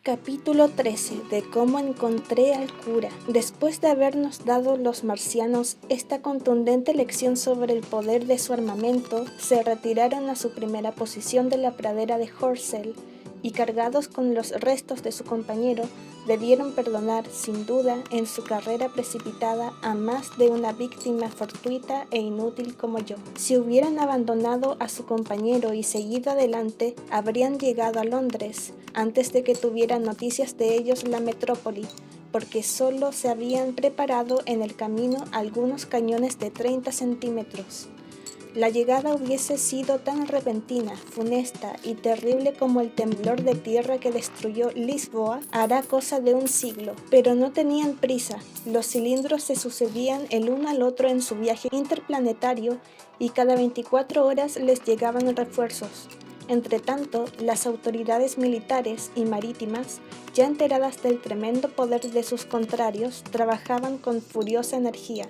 Capítulo 13 de cómo encontré al cura. Después de habernos dado los marcianos esta contundente lección sobre el poder de su armamento, se retiraron a su primera posición de la pradera de Horsell y, cargados con los restos de su compañero, debieron perdonar, sin duda, en su carrera precipitada a más de una víctima fortuita e inútil como yo. Si hubieran abandonado a su compañero y seguido adelante, habrían llegado a Londres antes de que tuviera noticias de ellos la metrópoli, porque solo se habían preparado en el camino algunos cañones de 30 centímetros. La llegada hubiese sido tan repentina, funesta y terrible como el temblor de tierra que destruyó Lisboa hará cosa de un siglo. Pero no tenían prisa. Los cilindros se sucedían el uno al otro en su viaje interplanetario y cada 24 horas les llegaban refuerzos. Entretanto, las autoridades militares y marítimas, ya enteradas del tremendo poder de sus contrarios, trabajaban con furiosa energía.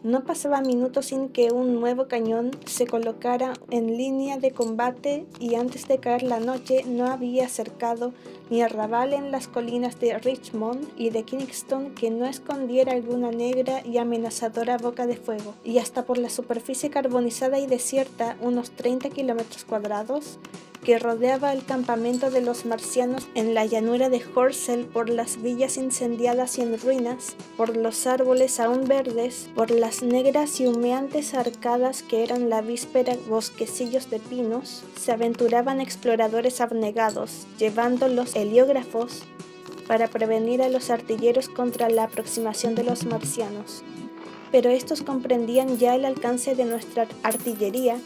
No pasaba minuto sin que un nuevo cañón se colocara en línea de combate y antes de caer la noche no había cercado ni arrabal en las colinas de Richmond y de Kingston que no escondiera alguna negra y amenazadora boca de fuego, y hasta por la superficie carbonizada y desierta, unos 30 kilómetros cuadrados, que rodeaba el campamento de los marcianos en la llanura de Horsell, por las villas incendiadas y en ruinas, por los árboles aún verdes, por las negras y humeantes arcadas que eran la víspera bosquecillos de pinos, se aventuraban exploradores abnegados, llevando los heliógrafos para prevenir a los artilleros contra la aproximación de los marcianos. Pero estos comprendían ya el alcance de nuestra artillería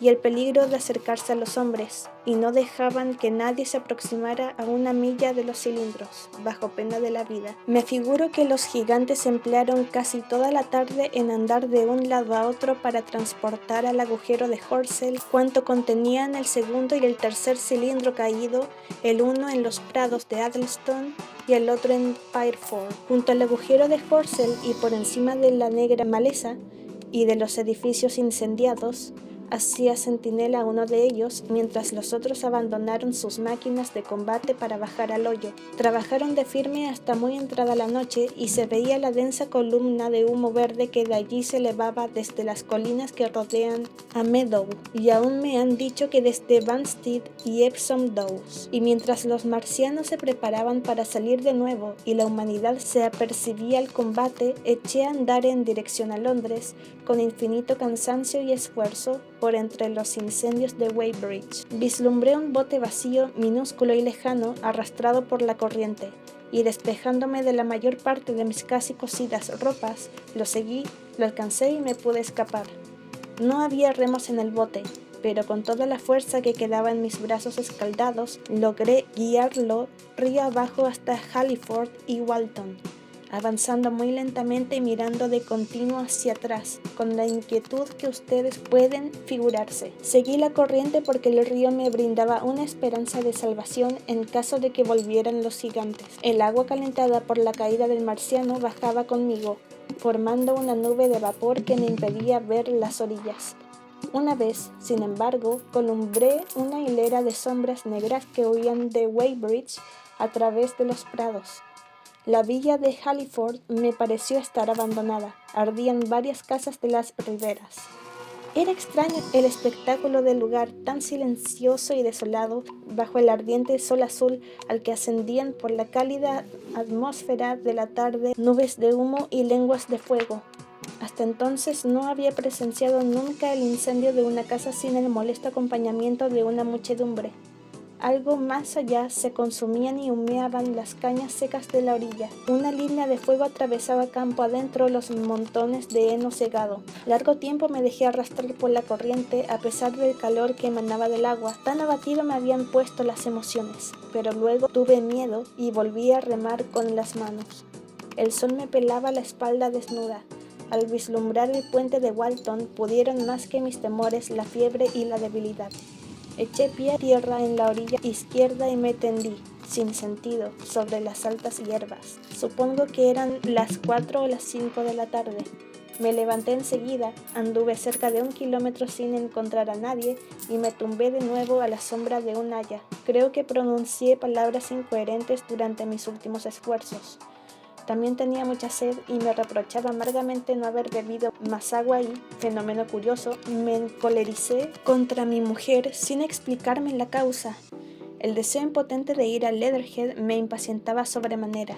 y el peligro de acercarse a los hombres, y no dejaban que nadie se aproximara a una milla de los cilindros, bajo pena de la vida. Me figuro que los gigantes emplearon casi toda la tarde en andar de un lado a otro para transportar al agujero de Horsell cuanto contenían el segundo y el tercer cilindro caído, el uno en los prados de Addlestone y el otro en Pireford. Junto al agujero de Horsell y por encima de la negra maleza y de los edificios incendiados, hacía centinela uno de ellos, mientras los otros abandonaron sus máquinas de combate para bajar al hoyo. Trabajaron de firme hasta muy entrada la noche y se veía la densa columna de humo verde que de allí se elevaba desde las colinas que rodean a Meadow, y aún me han dicho que desde Banstead y Epsom Downs. Y mientras los marcianos se preparaban para salir de nuevo y la humanidad se apercibía al combate, eché a andar en dirección a Londres con infinito cansancio y esfuerzo por entre los incendios de Weybridge. Vislumbré un bote vacío, minúsculo y lejano, arrastrado por la corriente, y despejándome de la mayor parte de mis casi cocidas ropas, lo seguí, lo alcancé y me pude escapar. No había remos en el bote, pero con toda la fuerza que quedaba en mis brazos escaldados, logré guiarlo río abajo hasta Halliford y Walton, avanzando muy lentamente y mirando de continuo hacia atrás, con la inquietud que ustedes pueden figurarse. Seguí la corriente porque el río me brindaba una esperanza de salvación en caso de que volvieran los gigantes. El agua calentada por la caída del marciano bajaba conmigo, formando una nube de vapor que me impedía ver las orillas. Una vez, sin embargo, columbré una hilera de sombras negras que huían de Weybridge a través de los prados. La villa de Halliford me pareció estar abandonada. Ardían varias casas de las riberas. Era extraño el espectáculo del lugar, tan silencioso y desolado, bajo el ardiente sol azul al que ascendían por la cálida atmósfera de la tarde nubes de humo y lenguas de fuego. Hasta entonces no había presenciado nunca el incendio de una casa sin el molesto acompañamiento de una muchedumbre. Algo más allá se consumían y humeaban las cañas secas de la orilla. Una línea de fuego atravesaba campo adentro los montones de heno cegado. Largo tiempo me dejé arrastrar por la corriente a pesar del calor que emanaba del agua. Tan abatido me habían puesto las emociones, pero luego tuve miedo y volví a remar con las manos. El sol me pelaba la espalda desnuda. Al vislumbrar el puente de Walton pudieron más que mis temores la fiebre y la debilidad. Eché pie a tierra en la orilla izquierda y me tendí, sin sentido, sobre las altas hierbas. Supongo que eran las 4 o las 5 de la tarde. Me levanté enseguida, anduve cerca de 1 kilómetro sin encontrar a nadie y me tumbé de nuevo a la sombra de un haya. Creo que pronuncié palabras incoherentes durante mis últimos esfuerzos. También tenía mucha sed y me reprochaba amargamente no haber bebido más agua y, fenómeno curioso, me encolericé contra mi mujer sin explicarme la causa. El deseo impotente de ir a Leatherhead me impacientaba sobremanera.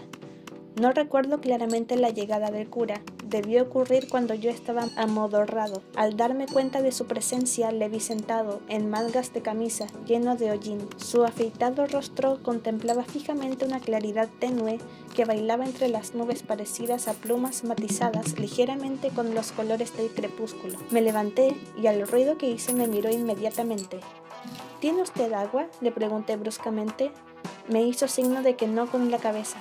No recuerdo claramente la llegada del cura. Debió ocurrir cuando yo estaba amodorrado. Al darme cuenta de su presencia, le vi sentado, en mangas de camisa, lleno de hollín. Su afeitado rostro contemplaba fijamente una claridad tenue que bailaba entre las nubes parecidas a plumas matizadas ligeramente con los colores del crepúsculo. Me levanté y al ruido que hice me miró inmediatamente. ¿Tiene usted agua?, le pregunté bruscamente. Me hizo signo de que no con la cabeza.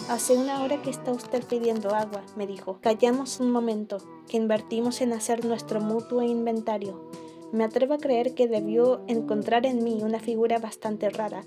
Hace 1 hora que está usted pidiendo agua, me dijo. Callamos un momento, que invertimos en hacer nuestro mutuo inventario. Me atrevo a creer que debió encontrar en mí una figura bastante rara,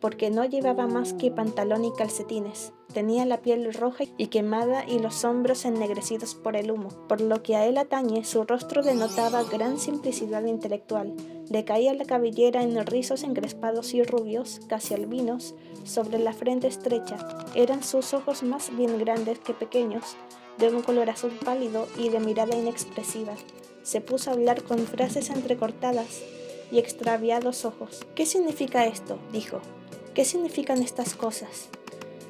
porque no llevaba más que pantalón y calcetines. Tenía la piel roja y quemada y los hombros ennegrecidos por el humo. Por lo que a él atañe, su rostro denotaba gran simplicidad intelectual. Le caía la cabellera en rizos encrespados y rubios, casi albinos, sobre la frente estrecha. Eran sus ojos más bien grandes que pequeños, de un color azul pálido y de mirada inexpresiva. Se puso a hablar con frases entrecortadas y extraviados ojos. ¿Qué significa esto?, dijo. ¿Qué significan estas cosas?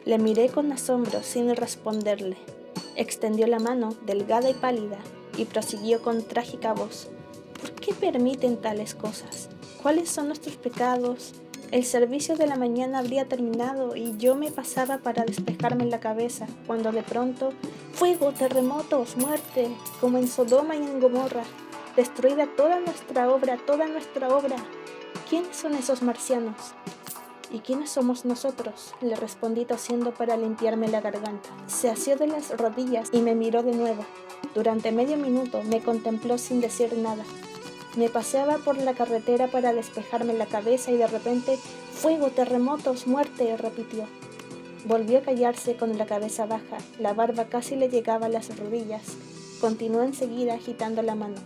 Le miré con asombro sin responderle. Extendió la mano, delgada y pálida, y prosiguió con trágica voz. ¿Por qué permiten tales cosas? ¿Cuáles son nuestros pecados? El servicio de la mañana habría terminado y yo me pasaba para despejarme la cabeza, cuando de pronto, ¡fuego, terremotos, muerte! Como en Sodoma y en Gomorra. Destruida toda nuestra obra, toda nuestra obra. ¿Quiénes son esos marcianos? ¿Y quiénes somos nosotros?, le respondí tosiendo para limpiarme la garganta. Se asió de las rodillas y me miró de nuevo. Durante medio minuto me contempló sin decir nada. Me paseaba por la carretera para despejarme la cabeza y de repente, ¡fuego, terremotos, muerte!, repitió. Volvió a callarse con la cabeza baja, la barba casi le llegaba a las rodillas. Continuó enseguida agitando la mano.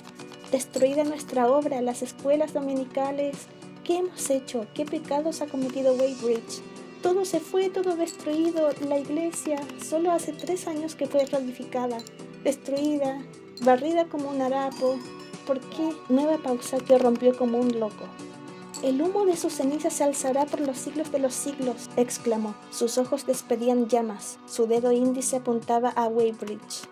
Destruida nuestra obra, las escuelas dominicales. ¿Qué hemos hecho? ¿Qué pecados ha cometido Weybridge? Todo se fue, todo destruido. La iglesia, solo hace 3 años que fue reedificada, destruida, barrida como un harapo. ¿Por qué? Nueva pausa que rompió como un loco. El humo de sus cenizas se alzará por los siglos de los siglos, exclamó. Sus ojos despedían llamas, su dedo índice apuntaba a Weybridge.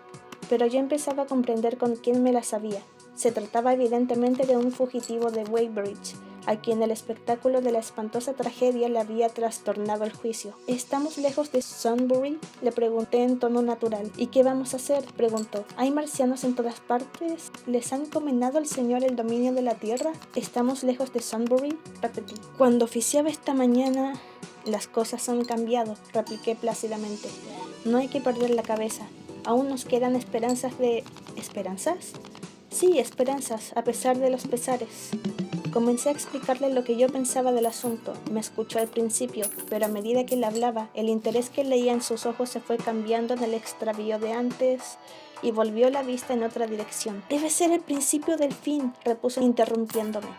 Pero yo empezaba a comprender con quién me las había. Se trataba evidentemente de un fugitivo de Weybridge, a quien el espectáculo de la espantosa tragedia le había trastornado el juicio. ¿Estamos lejos de Sunbury?, le pregunté en tono natural. ¿Y qué vamos a hacer?, preguntó. ¿Hay marcianos en todas partes? ¿Les ha encomendado el Señor el dominio de la tierra? ¿Estamos lejos de Sunbury?, repetí. Cuando oficiaba esta mañana, las cosas han cambiado, repliqué plácidamente. No hay que perder la cabeza. Aún nos quedan esperanzas de... ¿Esperanzas? Sí, esperanzas, a pesar de los pesares. Comencé a explicarle lo que yo pensaba del asunto. Me escuchó al principio, pero a medida que le hablaba, el interés que leía en sus ojos se fue cambiando en el extravío de antes y volvió la vista en otra dirección. Debe ser el principio del fin, repuso interrumpiéndome.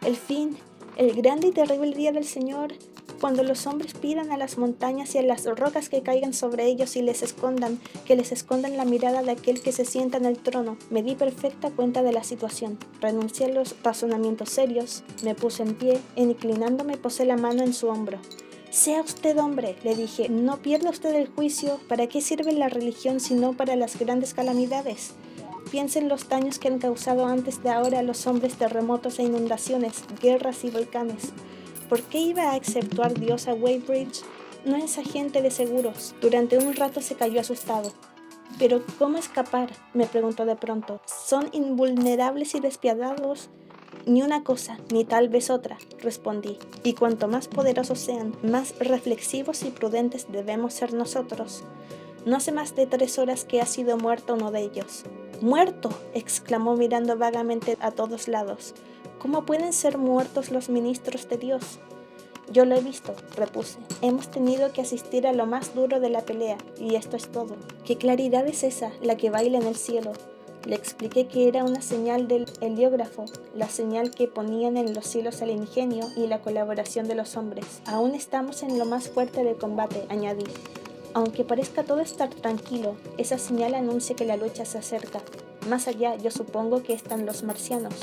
El fin, el grande y terrible día del Señor, cuando los hombres pidan a las montañas y a las rocas que caigan sobre ellos y que les escondan la mirada de aquel que se sienta en el trono. Me di perfecta cuenta de la situación. Renuncié a los razonamientos serios, me puse en pie, e inclinándome posé la mano en su hombro. Sea usted hombre, le dije, no pierda usted el juicio. ¿Para qué sirve la religión sino para las grandes calamidades? Piense en los daños que han causado antes de ahora a los hombres terremotos e inundaciones, guerras y volcanes. ¿Por qué iba a exceptuar Dios a Weybridge? No es agente de seguros. Durante un rato se cayó asustado. ¿Pero cómo escapar?, me preguntó de pronto. ¿Son invulnerables y despiadados? Ni una cosa, ni tal vez otra, respondí. Y cuanto más poderosos sean, más reflexivos y prudentes debemos ser nosotros. No hace más de 3 horas que ha sido muerto uno de ellos. ¡Muerto!, exclamó mirando vagamente a todos lados. ¿Cómo pueden ser muertos los ministros de Dios? Yo lo he visto, repuse. Hemos tenido que asistir a lo más duro de la pelea, y esto es todo. ¿Qué claridad es esa, la que baila en el cielo? Le expliqué que era una señal del heliógrafo, la señal que ponían en los cielos el ingenio y la colaboración de los hombres. Aún estamos en lo más fuerte del combate, añadí. Aunque parezca todo estar tranquilo, esa señal anuncia que la lucha se acerca. Más allá, yo supongo que están los marcianos,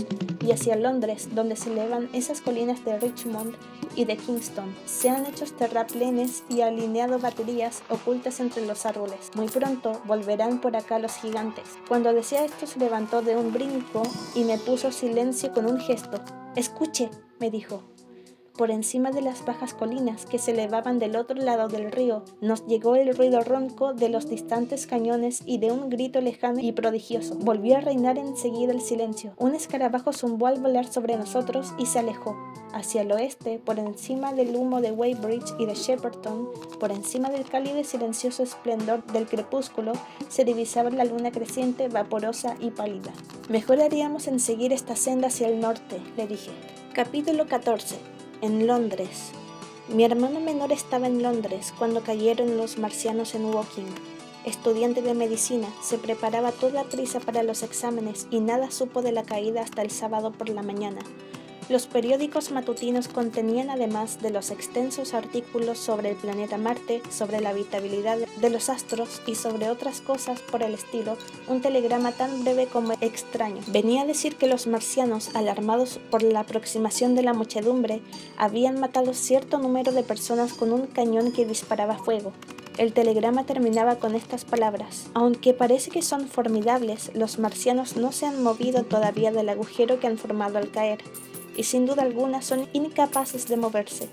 y hacia Londres, donde se elevan esas colinas de Richmond y de Kingston. Se han hecho terraplenes y alineado baterías ocultas entre los árboles. Muy pronto volverán por acá los gigantes. Cuando decía esto se levantó de un brinco y me puso silencio con un gesto. «Escuche», me dijo. Por encima de las bajas colinas que se elevaban del otro lado del río, nos llegó el ruido ronco de los distantes cañones y de un grito lejano y prodigioso. Volvió a reinar enseguida el silencio. Un escarabajo zumbó al volar sobre nosotros y se alejó. Hacia el oeste, por encima del humo de Weybridge y de Shepperton, por encima del cálido y silencioso esplendor del crepúsculo, se divisaba la luna creciente, vaporosa y pálida. «Mejor haríamos en seguir esta senda hacia el norte», le dije. Capítulo 14. En Londres. Mi hermano menor estaba en Londres cuando cayeron los marcianos en Woking. Estudiante de medicina, se preparaba a toda prisa para los exámenes y nada supo de la caída hasta el sábado por la mañana. Los periódicos matutinos contenían, además de los extensos artículos sobre el planeta Marte, sobre la habitabilidad de los astros y sobre otras cosas por el estilo, un telegrama tan breve como extraño. Venía a decir que los marcianos, alarmados por la aproximación de la muchedumbre, habían matado cierto número de personas con un cañón que disparaba fuego. El telegrama terminaba con estas palabras: «Aunque parece que son formidables, los marcianos no se han movido todavía del agujero que han formado al caer, y sin duda alguna son incapaces de moverse.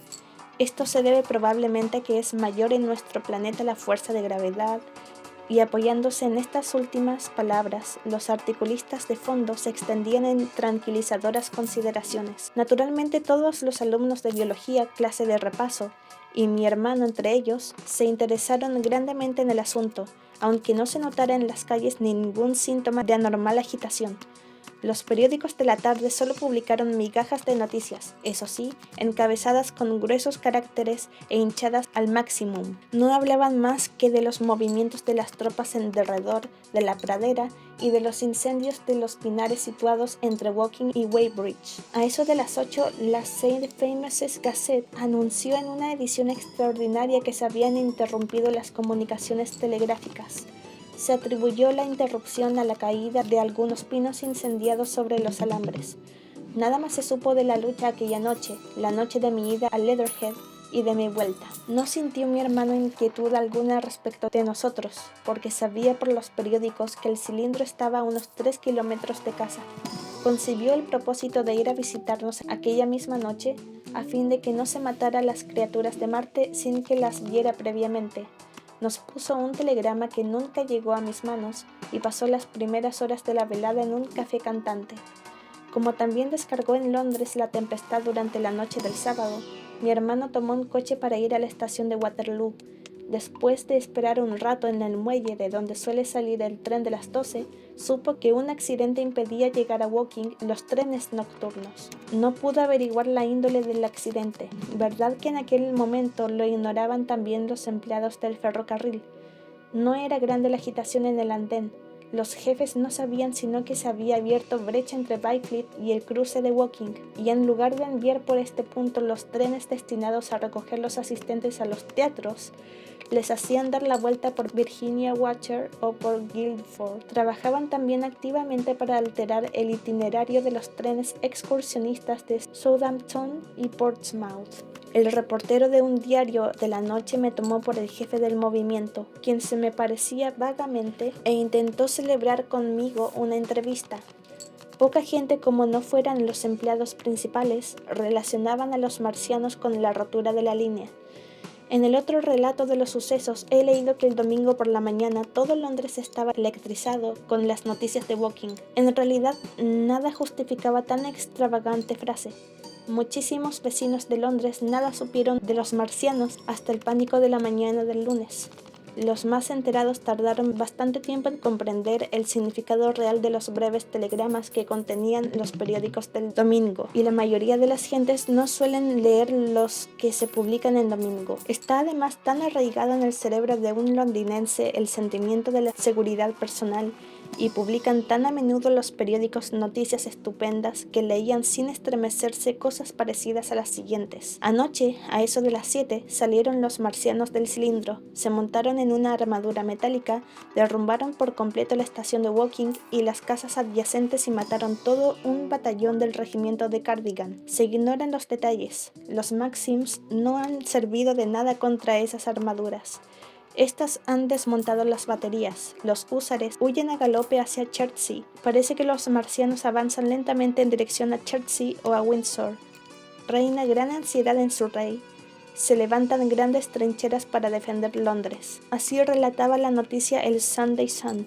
Esto se debe probablemente a que es mayor en nuestro planeta la fuerza de gravedad». Y apoyándose en estas últimas palabras, los articulistas de fondo se extendían en tranquilizadoras consideraciones. Naturalmente todos los alumnos de biología, clase de repaso, y mi hermano entre ellos, se interesaron grandemente en el asunto, aunque no se notara en las calles ningún síntoma de anormal agitación. Los periódicos de la tarde solo publicaron migajas de noticias, eso sí, encabezadas con gruesos caracteres e hinchadas al máximum. No hablaban más que de los movimientos de las tropas en derredor de la pradera y de los incendios de los pinares situados entre Woking y Weybridge. A eso de las 8, la St. Famous Gazette anunció en una edición extraordinaria que se habían interrumpido las comunicaciones telegráficas. Se atribuyó la interrupción a la caída de algunos pinos incendiados sobre los alambres. Nada más se supo de la lucha aquella noche, la noche de mi ida a Leatherhead y de mi vuelta. No sintió mi hermano inquietud alguna respecto de nosotros, porque sabía por los periódicos que el cilindro estaba a unos 3 kilómetros de casa. Concibió el propósito de ir a visitarnos aquella misma noche, a fin de que no se matara a las criaturas de Marte sin que las viera previamente. Nos puso un telegrama que nunca llegó a mis manos y pasó las primeras horas de la velada en un café cantante. Como también descargó en Londres la tempestad durante la noche del sábado, mi hermano tomó un coche para ir a la estación de Waterloo. Después de esperar un rato en el muelle de donde suele salir el tren de las 12, supo que un accidente impedía llegar a Woking los trenes nocturnos. No pudo averiguar la índole del accidente. ¿Verdad que en aquel momento lo ignoraban también los empleados del ferrocarril? No era grande la agitación en el andén. Los jefes no sabían sino que se había abierto brecha entre Byfleet y el cruce de Woking, y en lugar de enviar por este punto los trenes destinados a recoger los asistentes a los teatros, les hacían dar la vuelta por Virginia Watcher o por Guildford. Trabajaban también activamente para alterar el itinerario de los trenes excursionistas de Southampton y Portsmouth. El reportero de un diario de la noche me tomó por el jefe del movimiento, quien se me parecía vagamente, e intentó celebrar conmigo una entrevista. Poca gente, como no fueran los empleados principales, relacionaban a los marcianos con la rotura de la línea. En el otro relato de los sucesos he leído que el domingo por la mañana todo Londres estaba electrizado con las noticias de Woking. En realidad, nada justificaba tan extravagante frase. Muchísimos vecinos de Londres nada supieron de los marcianos hasta el pánico de la mañana del lunes. Los más enterados tardaron bastante tiempo en comprender el significado real de los breves telegramas que contenían los periódicos del domingo, y la mayoría de las gentes no suelen leer los que se publican en domingo. Está además tan arraigado en el cerebro de un londinense el sentimiento de la seguridad personal y publican tan a menudo los periódicos noticias estupendas que leían sin estremecerse cosas parecidas a las siguientes. Anoche, a eso de las 7, salieron los marcianos del cilindro, se montaron en una armadura metálica, derrumbaron por completo la estación de Woking y las casas adyacentes y mataron todo un batallón del regimiento de Cardigan. Se ignoran los detalles. Los Maxims no han servido de nada contra esas armaduras. Estas han desmontado las baterías. Los húsares huyen a galope hacia Chertsey. Parece que los marcianos avanzan lentamente en dirección a Chertsey o a Windsor. Reina gran ansiedad en Surrey. Se levantan grandes trincheras para defender Londres. Así relataba la noticia el Sunday Sun.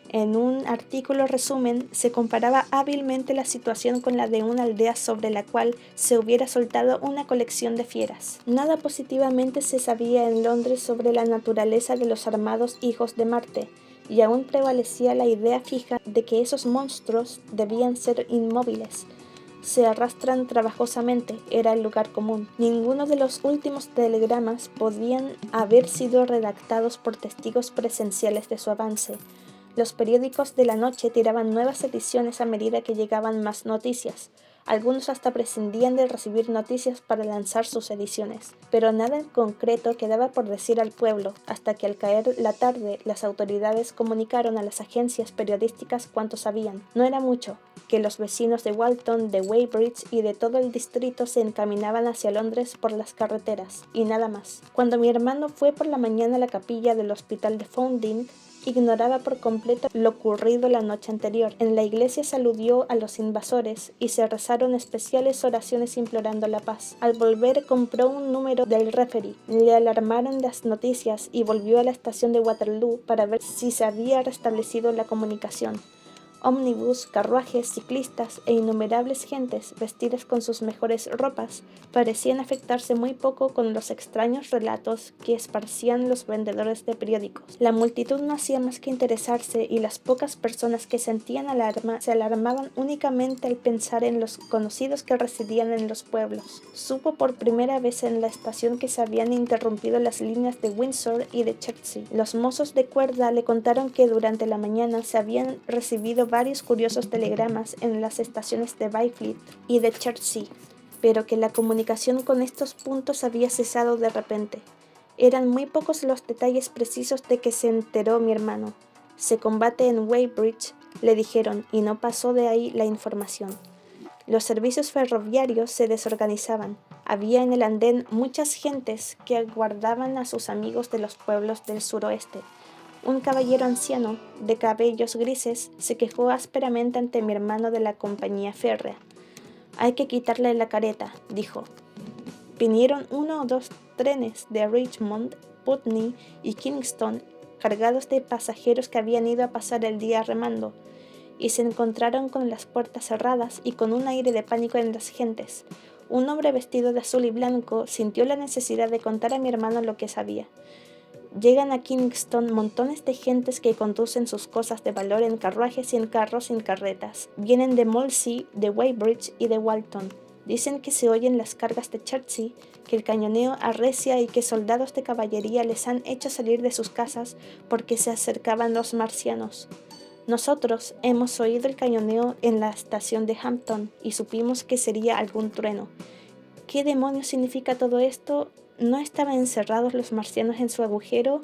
En un artículo resumen, se comparaba hábilmente la situación con la de una aldea sobre la cual se hubiera soltado una colección de fieras. Nada positivamente se sabía en Londres sobre la naturaleza de los armados hijos de Marte, y aún prevalecía la idea fija de que esos monstruos debían ser inmóviles. Se arrastran trabajosamente, era el lugar común. Ninguno de los últimos telegramas podían haber sido redactados por testigos presenciales de su avance. Los periódicos de la noche tiraban nuevas ediciones a medida que llegaban más noticias. Algunos hasta prescindían de recibir noticias para lanzar sus ediciones, pero nada en concreto quedaba por decir al pueblo, hasta que al caer la tarde las autoridades comunicaron a las agencias periodísticas cuanto sabían. No era mucho, que los vecinos de Walton, de Weybridge y de todo el distrito se encaminaban hacia Londres por las carreteras, y nada más. Cuando mi hermano fue por la mañana a la capilla del hospital de Founding, ignoraba por completo lo ocurrido la noche anterior. En la iglesia se aludió a los invasores y se rezaron especiales oraciones implorando la paz. Al volver compró un número del Referee, le alarmaron las noticias y volvió a la estación de Waterloo para ver si se había restablecido la comunicación. Ómnibus, carruajes, ciclistas e innumerables gentes vestidas con sus mejores ropas parecían afectarse muy poco con los extraños relatos que esparcían los vendedores de periódicos. La multitud no hacía más que interesarse y las pocas personas que sentían alarma se alarmaban únicamente al pensar en los conocidos que residían en los pueblos. Supo por primera vez en la estación que se habían interrumpido las líneas de Windsor y de Chertsey. Los mozos de cuerda le contaron que durante la mañana se habían recibido varios curiosos telegramas en las estaciones de Byfleet y de Chertsey, pero que la comunicación con estos puntos había cesado de repente. Eran muy pocos los detalles precisos de que se enteró mi hermano. Se combate en Weybridge, le dijeron, y no pasó de ahí la información. Los servicios ferroviarios se desorganizaban. Había en el andén muchas gentes que aguardaban a sus amigos de los pueblos del suroeste. Un caballero anciano, de cabellos grises, se quejó ásperamente ante mi hermano de la compañía férrea. «Hay que quitarle la careta», dijo. Vinieron 1 o 2 trenes de Richmond, Putney y Kingston cargados de pasajeros que habían ido a pasar el día remando, y se encontraron con las puertas cerradas y con un aire de pánico en las gentes. Un hombre vestido de azul y blanco sintió la necesidad de contar a mi hermano lo que sabía. Llegan a Kingston montones de gentes que conducen sus cosas de valor en carruajes y en carros sin carretas. Vienen de Molesey, de Weybridge y de Walton. Dicen que se oyen las cargas de Chertsey, que el cañoneo arrecia y que soldados de caballería les han hecho salir de sus casas porque se acercaban los marcianos. Nosotros hemos oído el cañoneo en la estación de Hampton y supimos que sería algún trueno. ¿Qué demonios significa todo esto? ¿No estaban encerrados los marcianos en su agujero?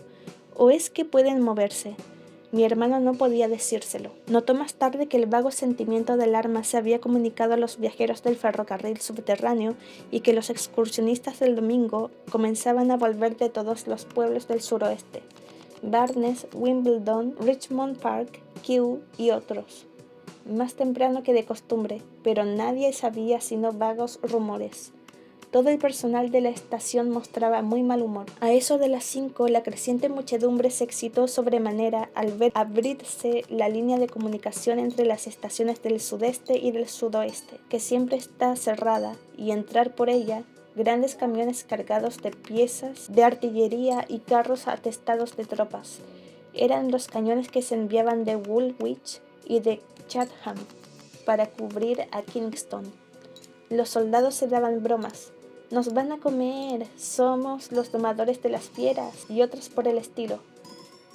¿O es que pueden moverse? Mi hermano no podía decírselo. Notó más tarde que el vago sentimiento de alarma se había comunicado a los viajeros del ferrocarril subterráneo y que los excursionistas del domingo comenzaban a volver de todos los pueblos del suroeste. Barnes, Wimbledon, Richmond Park, Kew y otros. Más temprano que de costumbre, pero nadie sabía sino vagos rumores. Todo el personal de la estación mostraba muy mal humor. A eso de las 5, la creciente muchedumbre se excitó sobremanera al ver abrirse la línea de comunicación entre las estaciones del sudeste y del sudoeste, que siempre está cerrada, y entrar por ella grandes camiones cargados de piezas de artillería y carros atestados de tropas. Eran los cañones que se enviaban de Woolwich y de Chatham para cubrir a Kingston. Los soldados se daban bromas. «Nos van a comer, somos los domadores de las fieras» y otras por el estilo.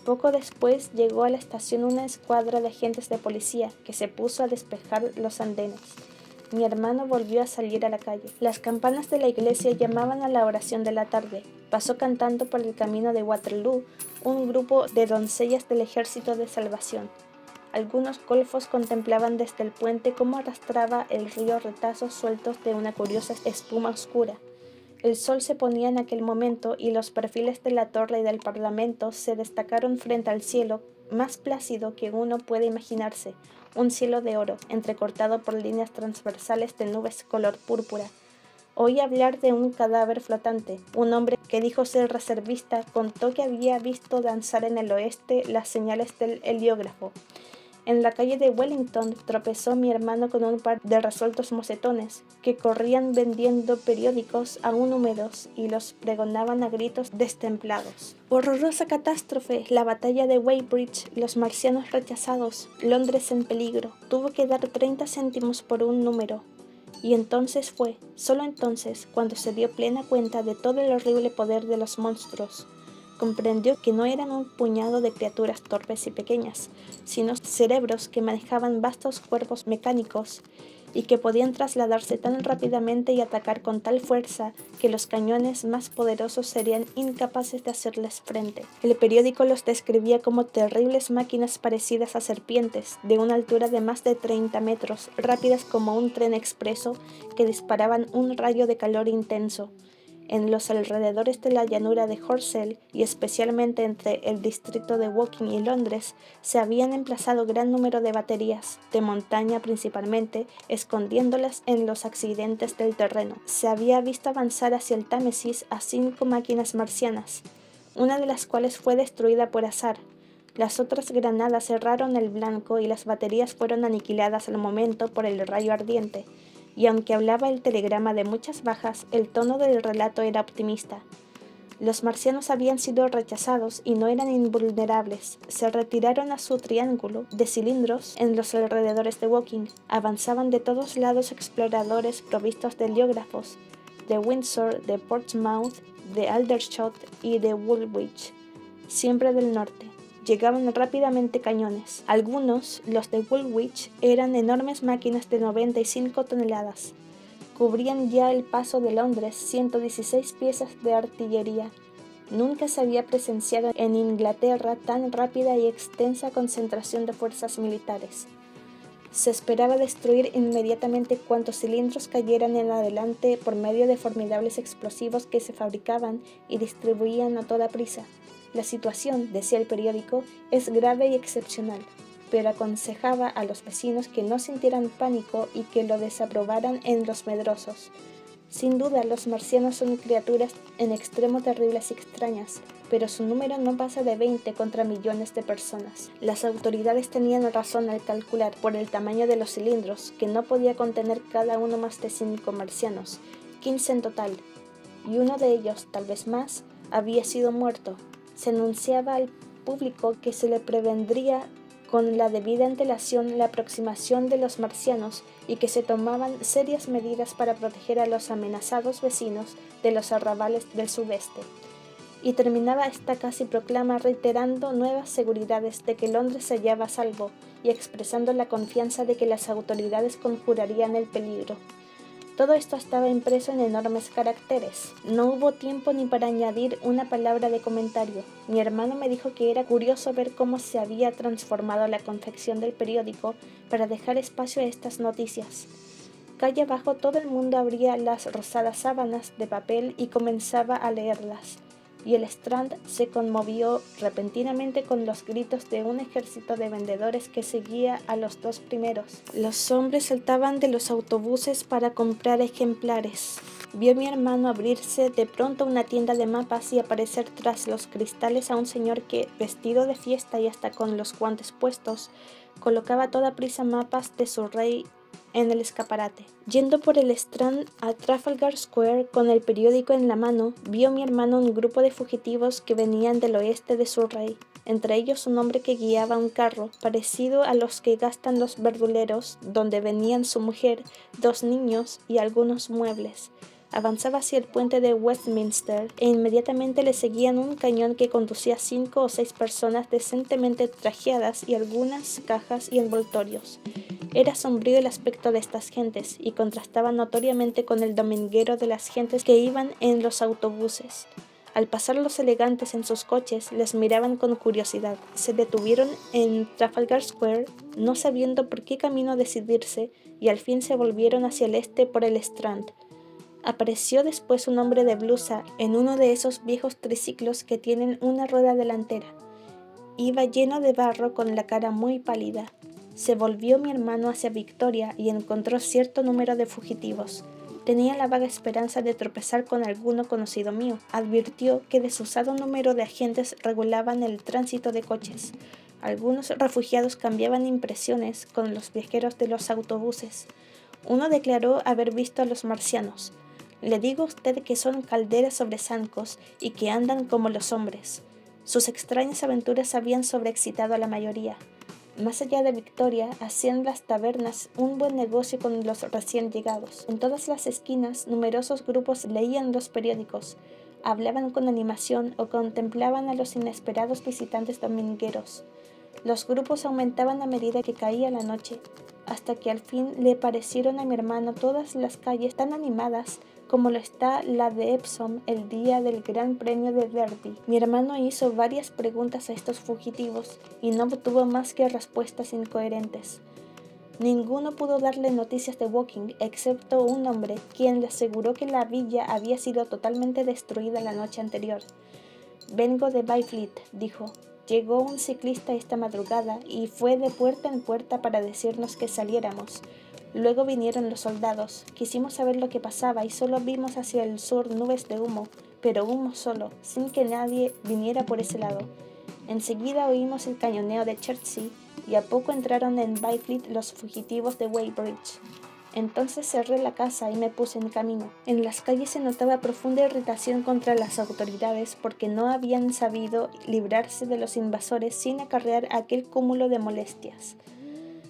Poco después llegó a la estación una escuadra de agentes de policía que se puso a despejar los andenes. Mi hermano volvió a salir a la calle. Las campanas de la iglesia llamaban a la oración de la tarde. Pasó cantando por el camino de Waterloo un grupo de doncellas del Ejército de Salvación. Algunos golfos contemplaban desde el puente cómo arrastraba el río retazos sueltos de una curiosa espuma oscura. El sol se ponía en aquel momento y los perfiles de la torre y del Parlamento se destacaron frente al cielo, más plácido que uno puede imaginarse, un cielo de oro, entrecortado por líneas transversales de nubes color púrpura. Oí hablar de un cadáver flotante. Un hombre que dijo ser reservista contó que había visto danzar en el oeste las señales del heliógrafo. En la calle de Wellington tropezó mi hermano con un par de resueltos mocetones que corrían vendiendo periódicos aún húmedos y los pregonaban a gritos destemplados. Horrorosa catástrofe, la batalla de Weybridge, los marcianos rechazados, Londres en peligro. Tuvo que dar 30 céntimos por un número. Y entonces fue, solo entonces, cuando se dio plena cuenta de todo el horrible poder de los monstruos. Comprendió que no eran un puñado de criaturas torpes y pequeñas, sino cerebros que manejaban vastos cuerpos mecánicos y que podían trasladarse tan rápidamente y atacar con tal fuerza que los cañones más poderosos serían incapaces de hacerles frente. El periódico los describía como terribles máquinas parecidas a serpientes, de una altura de más de 30 metros, rápidas como un tren expreso, que disparaban un rayo de calor intenso. En los alrededores de la llanura de Horsell y especialmente entre el distrito de Woking y Londres se habían emplazado gran número de baterías, de montaña principalmente, escondiéndolas en los accidentes del terreno. Se había visto avanzar hacia el Támesis a 5 máquinas marcianas, una de las cuales fue destruida por azar. Las otras granadas cerraron el blanco y las baterías fueron aniquiladas al momento por el rayo ardiente. Y aunque hablaba el telegrama de muchas bajas, el tono del relato era optimista. Los marcianos habían sido rechazados y no eran invulnerables. Se retiraron a su triángulo de cilindros en los alrededores de Woking. Avanzaban de todos lados exploradores provistos de heliógrafos, de Windsor, de Portsmouth, de Aldershot y de Woolwich, siempre del norte. Llegaban rápidamente cañones. Algunos, los de Woolwich, eran enormes máquinas de 95 toneladas. Cubrían ya el paso de Londres 116 piezas de artillería. Nunca se había presenciado en Inglaterra tan rápida y extensa concentración de fuerzas militares. Se esperaba destruir inmediatamente cuantos cilindros cayeran en adelante por medio de formidables explosivos que se fabricaban y distribuían a toda prisa. La situación, decía el periódico, es grave y excepcional, pero aconsejaba a los vecinos que no sintieran pánico y que lo desaprobaran en los medrosos. Sin duda, los marcianos son criaturas en extremo terribles y extrañas, pero su número no pasa de 20 contra millones de personas. Las autoridades tenían razón al calcular, por el tamaño de los cilindros, que no podía contener cada uno más de 5 marcianos, 15 en total, y uno de ellos, tal vez más, había sido muerto. Se anunciaba al público que se le prevendría con la debida antelación la aproximación de los marcianos y que se tomaban serias medidas para proteger a los amenazados vecinos de los arrabales del sudeste. Y terminaba esta casi proclama reiterando nuevas seguridades de que Londres se hallaba a salvo y expresando la confianza de que las autoridades conjurarían el peligro. Todo esto estaba impreso en enormes caracteres. No hubo tiempo ni para añadir una palabra de comentario. Mi hermano me dijo que era curioso ver cómo se había transformado la confección del periódico para dejar espacio a estas noticias. Calle abajo todo el mundo abría las rosadas sábanas de papel y comenzaba a leerlas. Y el Strand se conmovió repentinamente con los gritos de un ejército de vendedores que seguía a los dos primeros. Los hombres saltaban de los autobuses para comprar ejemplares. Vio mi hermano abrirse de pronto una tienda de mapas y aparecer tras los cristales a un señor que, vestido de fiesta y hasta con los guantes puestos, colocaba a toda prisa mapas de su rey en el escaparate. Yendo por el Strand a Trafalgar Square con el periódico en la mano, vio mi hermano un grupo de fugitivos que venían del oeste de Surrey, entre ellos un hombre que guiaba un carro, parecido a los que gastan los verduleros, donde venían su mujer, 2 niños y algunos muebles. Avanzaba hacia el puente de Westminster e inmediatamente le seguían un cañón que conducía a 5 o 6 personas decentemente trajeadas y algunas cajas y envoltorios. Era sombrío el aspecto de estas gentes y contrastaba notoriamente con el dominguero de las gentes que iban en los autobuses. Al pasar los elegantes en sus coches, les miraban con curiosidad. Se detuvieron en Trafalgar Square, no sabiendo por qué camino decidirse, y al fin se volvieron hacia el este por el Strand. Apareció después un hombre de blusa en uno de esos viejos triciclos que tienen una rueda delantera. Iba lleno de barro, con la cara muy pálida. Se volvió mi hermano hacia Victoria y encontró cierto número de fugitivos. Tenía la vaga esperanza de tropezar con alguno conocido mío. Advirtió que desusado número de agentes regulaban el tránsito de coches. Algunos refugiados cambiaban impresiones con los viajeros de los autobuses. Uno declaró haber visto a los marcianos. Le digo a usted que son calderas sobre zancos y que andan como los hombres. Sus extrañas aventuras habían sobreexcitado a la mayoría. Más allá de Victoria, hacían las tabernas un buen negocio con los recién llegados. En todas las esquinas, numerosos grupos leían los periódicos, hablaban con animación o contemplaban a los inesperados visitantes domingueros. Los grupos aumentaban a medida que caía la noche, hasta que al fin le parecieron a mi hermano todas las calles tan animadas como lo está la de Epsom el día del Gran Premio de Derby. Mi hermano hizo varias preguntas a estos fugitivos y no obtuvo más que respuestas incoherentes. Ninguno pudo darle noticias de Woking, excepto un hombre, quien le aseguró que la villa había sido totalmente destruida la noche anterior. «Vengo de Byfleet», dijo. «Llegó un ciclista esta madrugada y fue de puerta en puerta para decirnos que saliéramos. Luego vinieron los soldados. Quisimos saber lo que pasaba y solo vimos hacia el sur nubes de humo, pero humo solo, sin que nadie viniera por ese lado. Enseguida oímos el cañoneo de Chertsey y a poco entraron en Byfleet los fugitivos de Weybridge. Entonces cerré la casa y me puse en camino». En las calles se notaba profunda irritación contra las autoridades porque no habían sabido librarse de los invasores sin acarrear aquel cúmulo de molestias.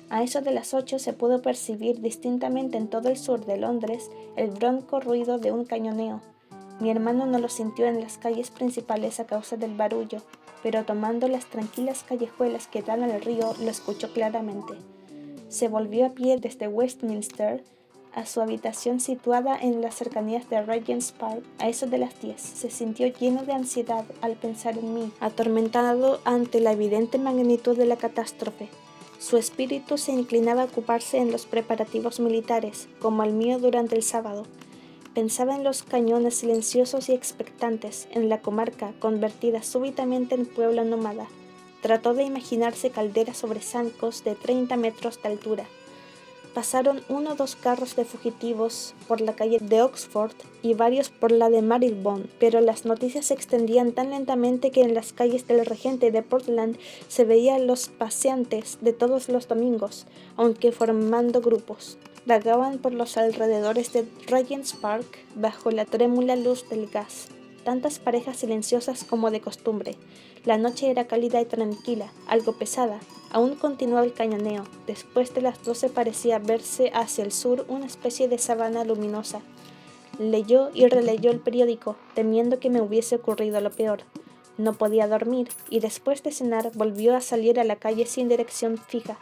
A eso de las 8 se pudo percibir distintamente en todo el sur de Londres el bronco ruido de un cañoneo. Mi hermano no lo sintió en las calles principales a causa del barullo, pero tomando las tranquilas callejuelas que dan al río lo escuchó claramente. Se volvió a pie desde Westminster a su habitación situada en las cercanías de Regent's Park a eso de las 10. Se sintió lleno de ansiedad al pensar en mí, atormentado ante la evidente magnitud de la catástrofe. Su espíritu se inclinaba a ocuparse en los preparativos militares, como el mío durante el sábado. Pensaba en los cañones silenciosos y expectantes en la comarca convertida súbitamente en pueblo nómada. Trató de imaginarse calderas sobre zancos de 30 metros de altura. Pasaron 1 o 2 carros de fugitivos por la calle de Oxford y varios por la de Marylebone, pero las noticias se extendían tan lentamente que en las calles del Regente de Portland se veían los paseantes de todos los domingos, aunque formando grupos. Vagaban por los alrededores de Regent's Park bajo la trémula luz del gas. Tantas parejas silenciosas como de costumbre. La noche era cálida y tranquila, algo pesada. Aún continuaba el cañoneo. Después de las 12 parecía verse hacia el sur una especie de sabana luminosa. Leyó y releyó el periódico, temiendo que me hubiese ocurrido lo peor. No podía dormir, y después de cenar volvió a salir a la calle sin dirección fija.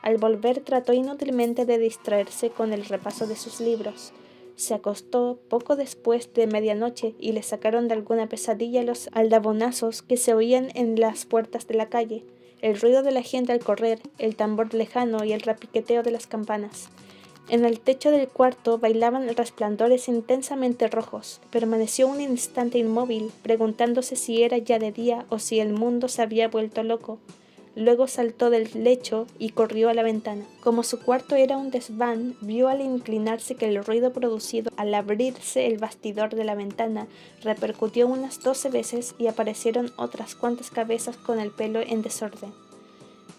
Al volver trató inútilmente de distraerse con el repaso de sus libros. Se acostó poco después de medianoche y le sacaron de alguna pesadilla los aldabonazos que se oían en las puertas de la calle, el ruido de la gente al correr, el tambor lejano y el repiqueteo de las campanas. En el techo del cuarto bailaban resplandores intensamente rojos. Permaneció un instante inmóvil, preguntándose si era ya de día o si el mundo se había vuelto loco. Luego saltó del lecho y corrió a la ventana. Como su cuarto era un desván, vio al inclinarse que el ruido producido al abrirse el bastidor de la ventana repercutió unas 12 veces y aparecieron otras cuantas cabezas con el pelo en desorden.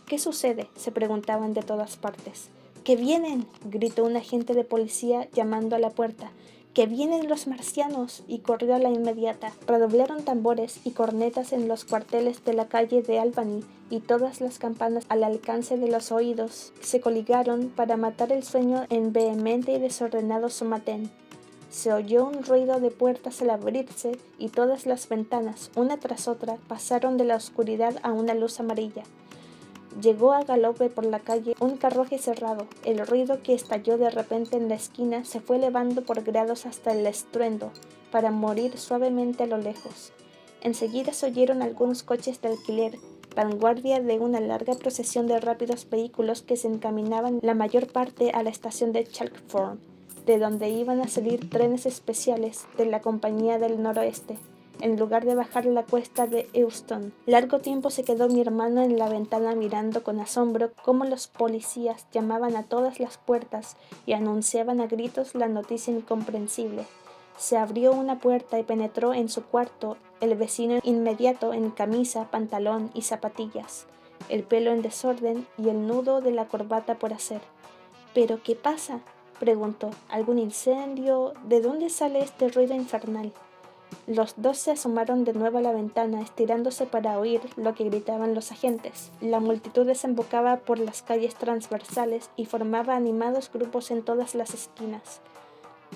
«¿Qué sucede?», se preguntaban de todas partes. «¡Que vienen!», gritó un agente de policía llamando a la puerta. «¡Que vienen los marcianos!», y corrió a la inmediata. Redoblaron tambores y cornetas en los cuarteles de la calle de Albany, y todas las campanas al alcance de los oídos se coligaron para matar el sueño en vehemente y desordenado somatén. Se oyó un ruido de puertas al abrirse y todas las ventanas, una tras otra, pasaron de la oscuridad a una luz amarilla. Llegó a galope por la calle un carruaje cerrado. El ruido que estalló de repente en la esquina se fue elevando por grados hasta el estruendo, para morir suavemente a lo lejos. Enseguida se oyeron algunos coches de alquiler, vanguardia de una larga procesión de rápidos vehículos que se encaminaban la mayor parte a la estación de Chalkthorne, de donde iban a salir trenes especiales de la Compañía del Noroeste, en lugar de bajar la cuesta de Euston. Largo tiempo se quedó mi hermano en la ventana mirando con asombro cómo los policías llamaban a todas las puertas y anunciaban a gritos la noticia incomprensible. Se abrió una puerta y penetró en su cuarto el vecino inmediato en camisa, pantalón y zapatillas, el pelo en desorden y el nudo de la corbata por hacer. ¿Pero qué pasa?, preguntó. ¿Algún incendio? ¿De dónde sale este ruido infernal? Los dos se asomaron de nuevo a la ventana, estirándose para oír lo que gritaban los agentes. La multitud desembocaba por las calles transversales y formaba animados grupos en todas las esquinas.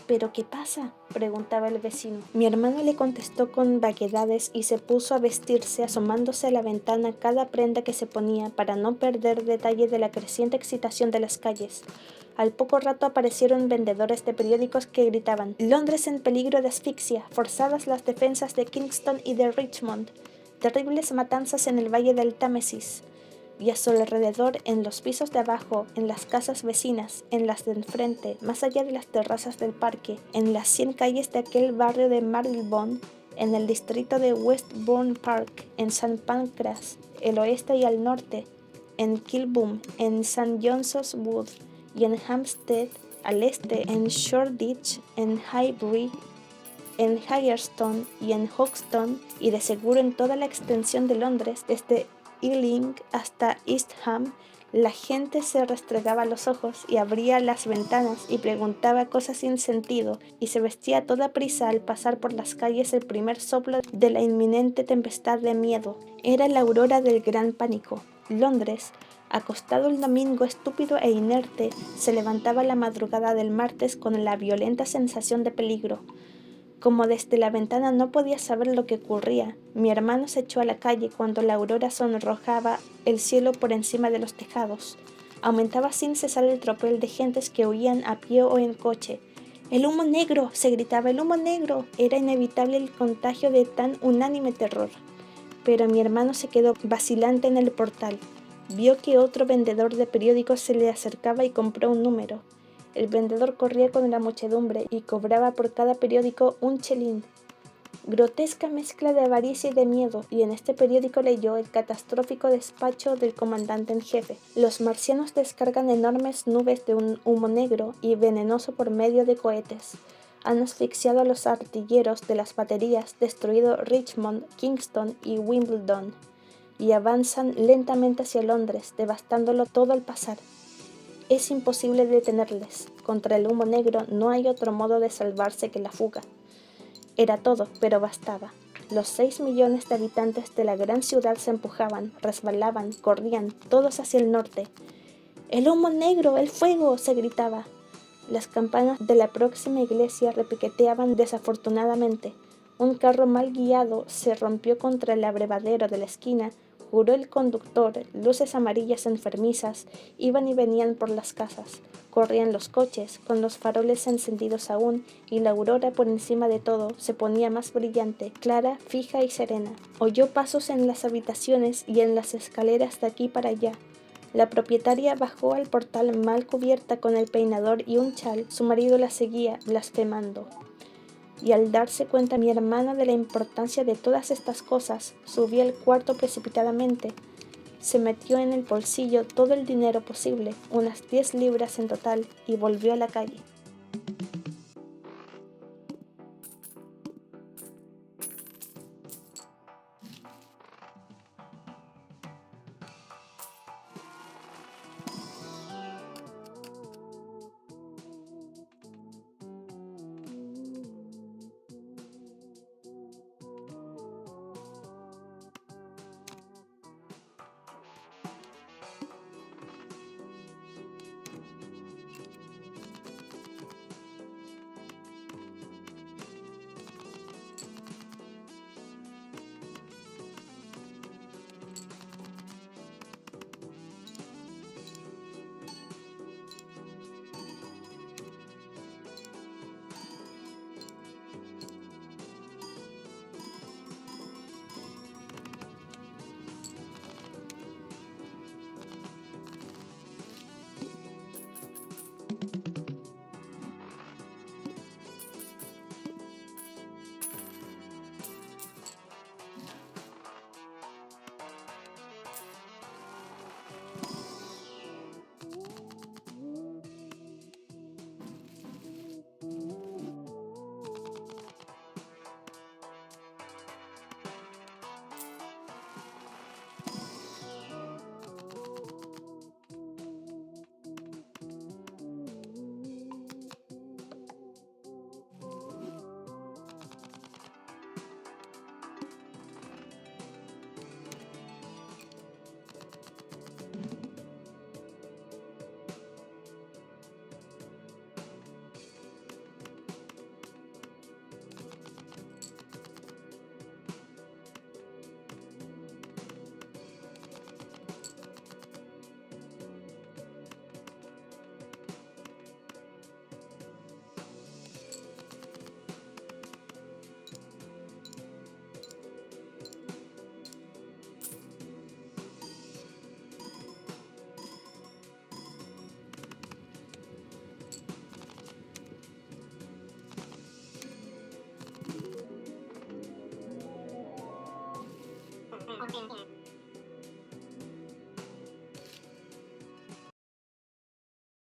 ¿Pero qué pasa?, preguntaba el vecino. Mi hermano le contestó con vaguedades y se puso a vestirse, asomándose a la ventana cada prenda que se ponía para no perder detalle de la creciente excitación de las calles. Al poco rato aparecieron vendedores de periódicos que gritaban: «Londres en peligro de asfixia, forzadas las defensas de Kingston y de Richmond, terribles matanzas en el valle del Támesis». Y a su alrededor, en los pisos de abajo, en las casas vecinas, en las de enfrente, más allá de las terrazas del parque, en las 100 calles de aquel barrio de Marylebone, en el distrito de Westbourne Park, en St. Pancras, el oeste y al norte, en Kilboom, en St. John's Wood y en Hampstead, al este, en Shoreditch, en Highbury, en Haggerstone y en Hoxton, y de seguro en toda la extensión de Londres, desde Ealing hasta East Ham, la gente se restregaba los ojos y abría las ventanas y preguntaba cosas sin sentido, y se vestía a toda prisa al pasar por las calles el primer soplo de la inminente tempestad de miedo. Era la aurora del gran pánico. Londres, acostado el domingo estúpido e inerte, se levantaba la madrugada del martes con la violenta sensación de peligro. Como desde la ventana no podía saber lo que ocurría, mi hermano se echó a la calle cuando la aurora sonrojaba el cielo por encima de los tejados. Aumentaba sin cesar el tropel de gentes que huían a pie o en coche. «¡El humo negro!», se gritaba, «el humo negro». Era inevitable el contagio de tan unánime terror. Pero mi hermano se quedó vacilante en el portal. Vio que otro vendedor de periódicos se le acercaba y compró un número. El vendedor corría con la muchedumbre y cobraba por cada periódico un chelín. Grotesca mezcla de avaricia y de miedo, y en este periódico leyó el catastrófico despacho del comandante en jefe. Los marcianos descargan enormes nubes de un humo negro y venenoso por medio de cohetes. Han asfixiado a los artilleros de las baterías, destruido Richmond, Kingston y Wimbledon, y avanzan lentamente hacia Londres, devastándolo todo al pasar. Es imposible detenerles. Contra el humo negro no hay otro modo de salvarse que la fuga. Era todo, pero bastaba. Los 6 millones de habitantes de la gran ciudad se empujaban, resbalaban, corrían, todos hacia el norte. «¡El humo negro! ¡El fuego!», se gritaba. Las campanas de la próxima iglesia repiqueteaban desafortunadamente. Un carro mal guiado se rompió contra el abrevadero de la esquina. Juró el conductor, luces amarillas enfermizas iban y venían por las casas. Corrían los coches, con los faroles encendidos aún, y la aurora por encima de todo se ponía más brillante, clara, fija y serena. Oyó pasos en las habitaciones y en las escaleras de aquí para allá. La propietaria bajó al portal mal cubierta con el peinador y un chal. Su marido la seguía, blasfemando. Y al darse cuenta mi hermana de la importancia de todas estas cosas, subió al cuarto precipitadamente. Se metió en el bolsillo todo el dinero posible, unas 10 libras en total, y volvió a la calle.